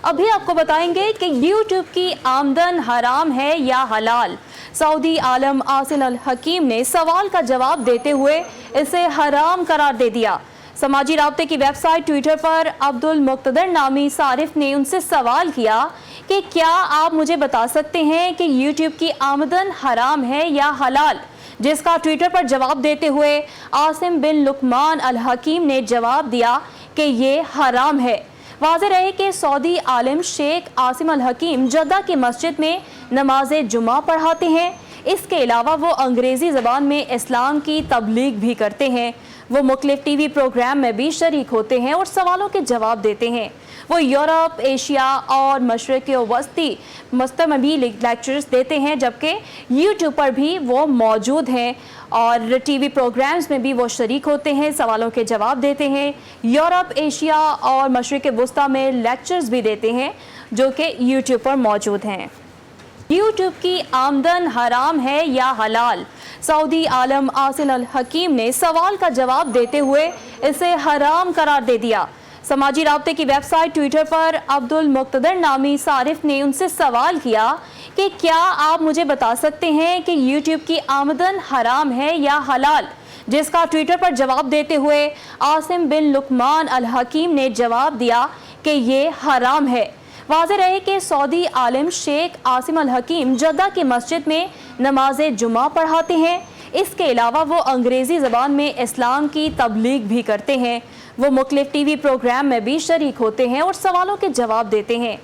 अभी आपको बताएंगे कि यूट्यूब की आमदन हराम है या हलाल। सऊदी आलम आसिम अल हकीम ने सवाल का जवाब देते हुए इसे हराम करार दे दिया। समाजी राब्ते की वेबसाइट ट्विटर पर अब्दुल मुक्तदर नामी सारिफ ने उनसे सवाल किया कि क्या आप मुझे बता सकते हैं कि यूट्यूब की आमदन हराम है या हलाल, जिसका ट्विटर पर जवाब देते हुए आसिम बिन लुकमान अल हकीम ने जवाब दिया कि ये हराम है। वाज़ेह रहे कि सऊदी आलिम शेख आसिम अल हकीम जद्दा की मस्जिद में नमाज जुमा पढ़ाते हैं। इसके अलावा वो अंग्रेज़ी ज़बान में इस्लाम की तबलीग भी करते हैं। वो मुख्तलिफ टीवी प्रोग्राम में भी शरीक होते हैं और सवालों के जवाब देते हैं। वो यूरोप, एशिया और मशरिक़ वस्ती मस्तर में भी लेक्चर्स देते हैं, जबकि यूट्यूब पर भी वो मौजूद हैं और टीवी प्रोग्राम्स में भी वो शरीक होते हैं, सवालों के जवाब देते हैं। यूरोप, एशिया और मशरिक़ वस्ती में लेक्चर्स भी देते हैं जो कि यूट्यूब पर मौजूद हैं। यूट्यूब की आमदन हराम है या हलाल, सऊदी आलम आसिम अल हकीम ने सवाल का जवाब देते हुए इसे हराम करार दे दिया। समाजी राब्ते की वेबसाइट ट्विटर पर अब्दुल मुक्तदर नामी सारिफ ने उनसे सवाल किया कि क्या आप मुझे बता सकते हैं कि यूट्यूब की आमदन हराम है या हलाल, जिसका ट्विटर पर जवाब देते हुए आसिम बिन लुकमान अल हकीम ने जवाब दिया कि ये हराम है। वाज़ेह रहे कि सऊदी आलिम शेख आसिम अल हकीम जद्दा की मस्जिद में नमाज जुमा पढ़ाते हैं। इसके अलावा वो अंग्रेज़ी ज़बान में इस्लाम की तबलीग भी करते हैं। वो मुख्तलिफ टीवी प्रोग्राम में भी शरीक होते हैं और सवालों के जवाब देते हैं।